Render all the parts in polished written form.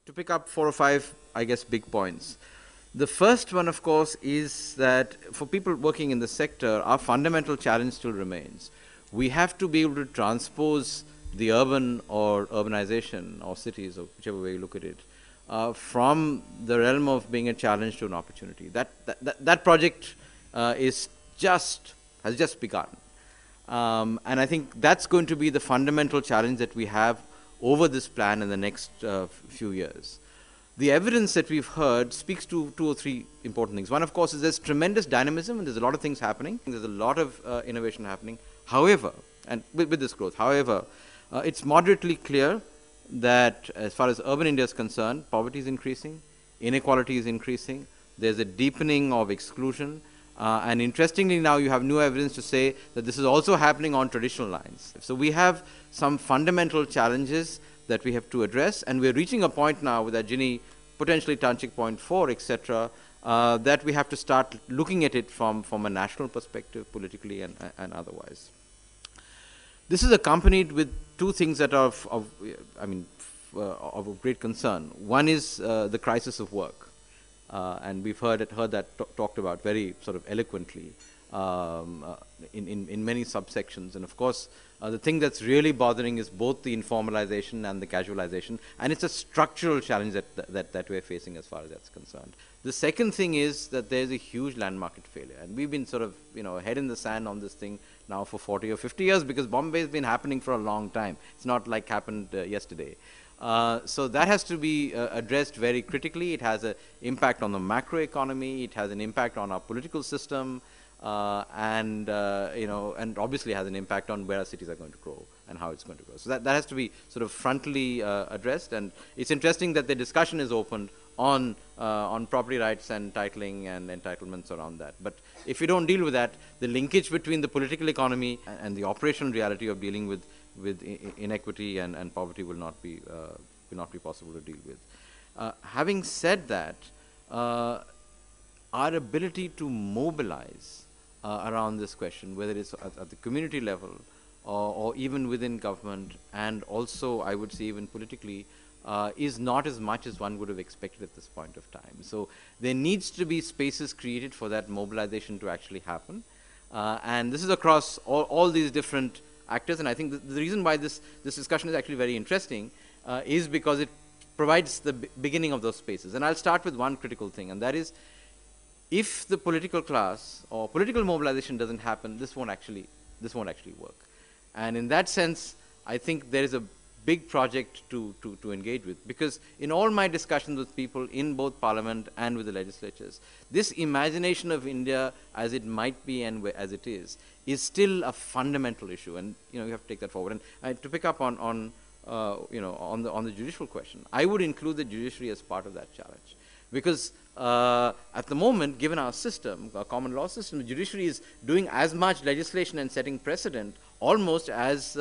To pick up 4 or 5, I guess, big points. The first one, of course, is that for people working in the sector, our fundamental challenge still remains. We have to be able to transpose the urban or urbanization or cities, or whichever way you look at it, from the realm of being a challenge to an opportunity. That project has just begun. And I think that's going to be the fundamental challenge that we have over this plan in the next few years. The evidence that we've heard speaks to 2 or 3 important things. One, of course, is there's tremendous dynamism and there's a lot of things happening. There's a lot of innovation happening. However, and with this growth, however, it's moderately clear that as far as urban India is concerned, poverty is increasing, inequality is increasing, there's a deepening of exclusion, and interestingly now you have new evidence to say that this is also happening on traditional lines. So we have some fundamental challenges that we have to address, and we're reaching a point now with Gini potentially touching point 4, etc., that we have to start looking at it from a national perspective, politically and otherwise. This is accompanied with 2 things that are of great concern. One is the crisis of work, and we've heard that talked about very sort of eloquently in many subsections. And of course, the thing that's really bothering is both the informalization and the casualization, and it's a structural challenge that we're facing as far as that's concerned. The second thing is that there's a huge land market failure, and we've been sort of head in the sand on this thing now for 40 or 50 years because Bombay's been happening for a long time. It's not like happened yesterday. So that has to be addressed very critically. It has an impact on the macroeconomy. It has an impact on our political system, and obviously has an impact on where our cities are going to grow and how it's going to grow. So that has to be sort of frontally addressed. And it's interesting that the discussion is opened on property rights and titling and entitlements around that. But if you don't deal with that, the linkage between the political economy and the operational reality of dealing with inequity and poverty will not be possible to deal with. Having said that, our ability to mobilize around this question, whether it's at the community level or even within government, and also I would say even politically, is not as much as one would have expected at this point of time. So there needs to be spaces created for that mobilization to actually happen. And this is across all these different actors, and I think the reason why this discussion is actually very interesting is because it provides the beginning of those spaces. And I'll start with one critical thing, and that is, if the political class or political mobilization doesn't happen, this won't actually work. And in that sense, I think there is a big project to engage with, because in all my discussions with people in both parliament and with the legislatures, this imagination of India as it might be and as it is still a fundamental issue, and you have to take that forward. And to pick up on the judicial question, I would include the judiciary as part of that challenge, because at the moment, given our system, our common law system, the judiciary is doing as much legislation and setting precedent almost as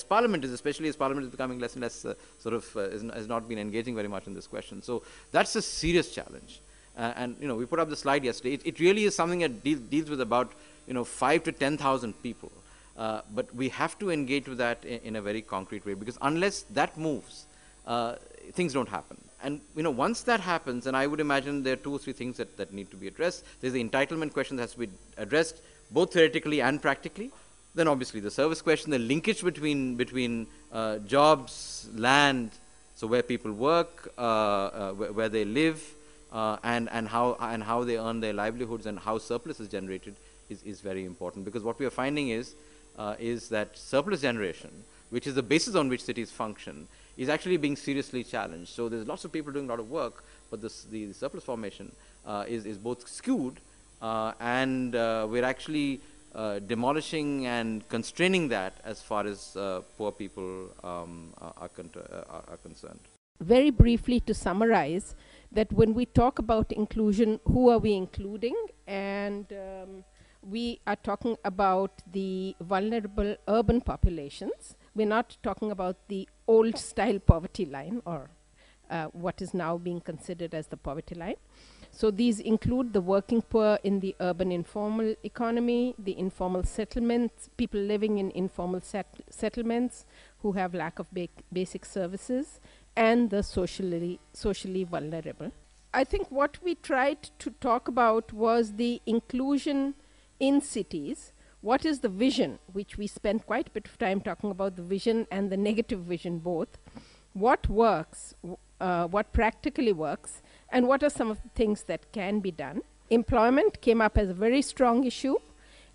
Parliament is, especially as Parliament is becoming less and less has not been engaging very much in this question. So that's a serious challenge. And we put up the slide yesterday. It really is something that deals with about 5 to 10,000 people. But we have to engage with that in a very concrete way, because unless that moves, things don't happen. And once that happens, and I would imagine there are 2 or 3 things that need to be addressed. There's the entitlement question that has to be addressed both theoretically and practically. Then obviously the service question, the linkage between jobs, land, so where people work, where they live, and how they earn their livelihoods and how surplus is generated is very important. Because what we are finding is that surplus generation, which is the basis on which cities function, is actually being seriously challenged. So there's lots of people doing a lot of work, but the surplus formation is both skewed and we're actually demolishing and constraining that as far as poor people are concerned. Very briefly to summarize, that when we talk about inclusion, who are we including? And we are talking about the vulnerable urban populations. We're not talking about the old style poverty line, or what is now being considered as the poverty line. So these include the working poor in the urban informal economy, the informal settlements, people living in informal settlements who have lack of basic services, and the socially vulnerable. I think what we tried to talk about was the inclusion in cities. What is the vision, which we spent quite a bit of time talking about the vision and the negative vision both. What works, what practically works, and what are some of the things that can be done. Employment came up as a very strong issue,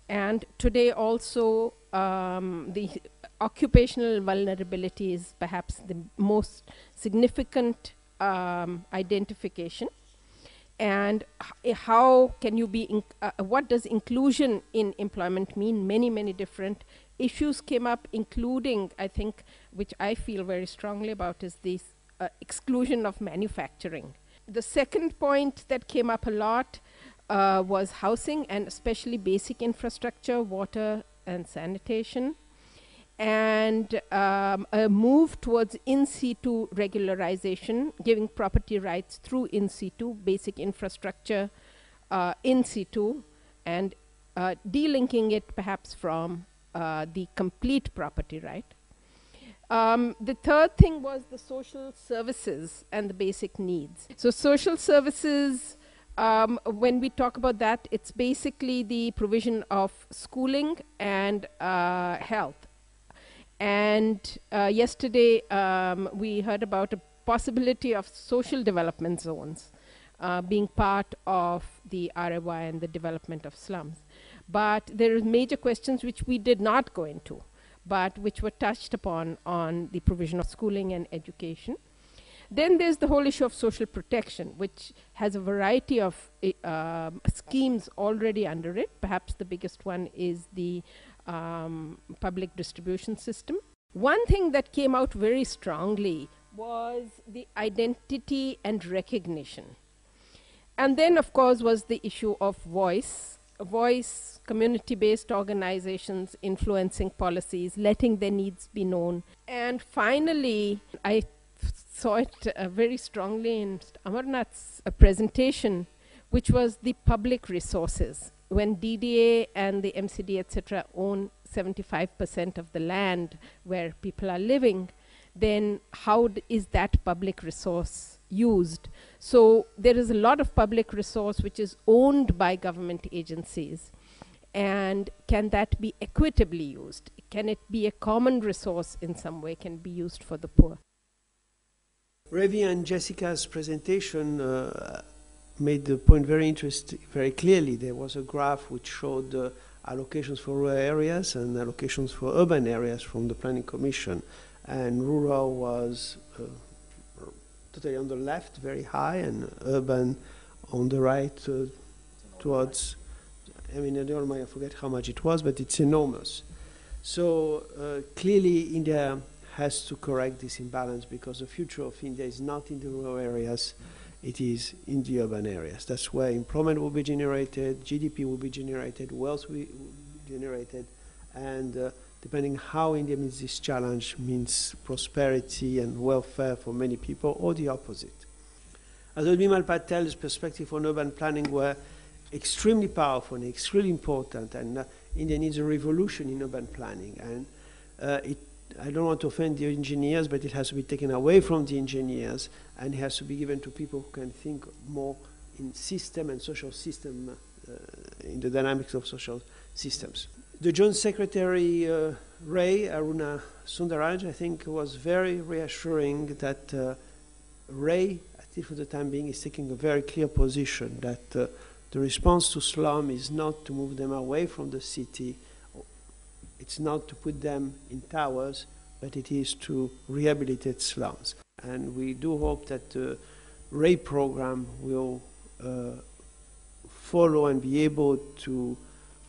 and today also the occupational vulnerability is perhaps the most significant identification. And how can you be, what does inclusion in employment mean? Many, many different issues came up, including, I think, which I feel very strongly about, is the exclusion of manufacturing. The second point that came up a lot was housing, and especially basic infrastructure, water and sanitation, and a move towards in situ regularization, giving property rights through in situ, basic infrastructure in situ, and delinking it perhaps from the complete property right. The third thing was the social services and the basic needs. So social services, when we talk about that, it's basically the provision of schooling and health. And yesterday we heard about a possibility of social development zones being part of the ROI and the development of slums. But there are major questions which we did not go into, but which were touched upon on the provision of schooling and education. Then there's the whole issue of social protection, which has a variety of schemes already under it. Perhaps the biggest one is the public distribution system. One thing that came out very strongly was the identity and recognition. And then, of course, was the issue of voice, community-based organizations influencing policies, letting their needs be known. And finally, I saw it very strongly in Amarnath's presentation, which was the public resources. When DDA and the MCD, etc., own 75% of the land where people are living, then how is that public resource used? So there is a lot of public resource which is owned by government agencies. And can that be equitably used? Can it be a common resource in some way, can be used for the poor? Ravi and Jessica's presentation made the point very interesting, very clearly. There was a graph which showed allocations for rural areas and allocations for urban areas from the Planning Commission. And rural was totally on the left, very high, and urban on the right towards, I mean, I forget how much it was, but it's enormous. So clearly India has to correct this imbalance, because the future of India is not in the rural areas, it is in the urban areas. That's where employment will be generated, GDP will be generated, wealth will be generated, and depending how India meets this challenge, means prosperity and welfare for many people, or the opposite. As Bimal Patel's perspective on urban planning were extremely powerful and extremely important, and India needs a revolution in urban planning. And I don't want to offend the engineers, but it has to be taken away from the engineers, and it has to be given to people who can think more in system and social system, in the dynamics of social systems. The Joint Secretary, Ray Aruna Sundaraj, I think was very reassuring that Ray, at least for the time being, is taking a very clear position that the response to slum is not to move them away from the city, it's not to put them in towers, but it is to rehabilitate slums. And we do hope that the Ray program will follow and be able to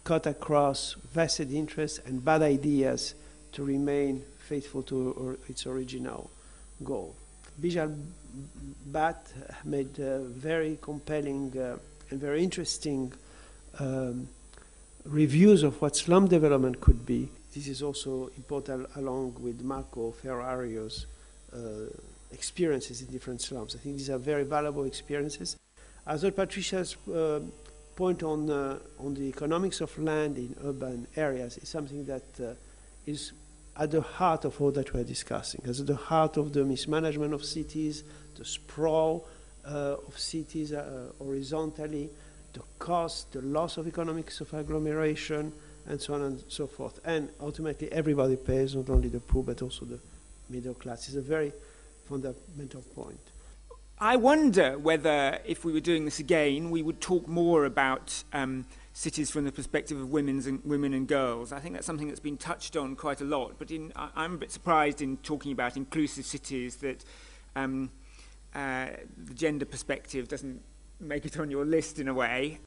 cut across vested interests and bad ideas to remain faithful to its original goal. Bijal Bhatt made very compelling and very interesting reviews of what slum development could be. This is also important along with Marco Ferrario's experiences in different slums. I think these are very valuable experiences. As well, Patricia's point on the economics of land in urban areas is something that is at the heart of all that we're discussing, as at the heart of the mismanagement of cities, the sprawl of cities horizontally, the cost, the loss of economics of agglomeration, and so on and so forth. And ultimately, everybody pays, not only the poor, but also the middle class. It's a very fundamental point. I wonder whether, if we were doing this again, we would talk more about cities from the perspective of women and girls. I think that's something that's been touched on quite a lot, but I'm a bit surprised in talking about inclusive cities that the gender perspective doesn't make it on your list in a way.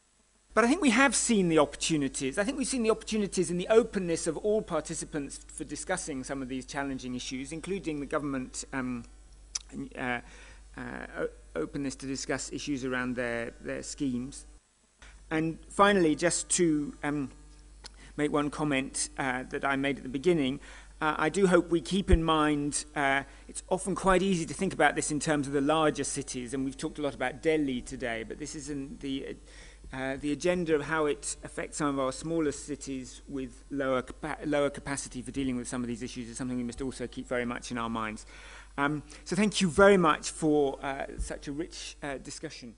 But I think we have seen the opportunities. I think we've seen the opportunities in the openness of all participants for discussing some of these challenging issues, including the government openness to discuss issues around their schemes. And finally, just to make one comment that I made at the beginning, I do hope we keep in mind, it's often quite easy to think about this in terms of the larger cities, and we've talked a lot about Delhi today, but this is in the agenda of how it affects some of our smaller cities with lower capacity for dealing with some of these issues is something we must also keep very much in our minds. So thank you very much for such a rich discussion.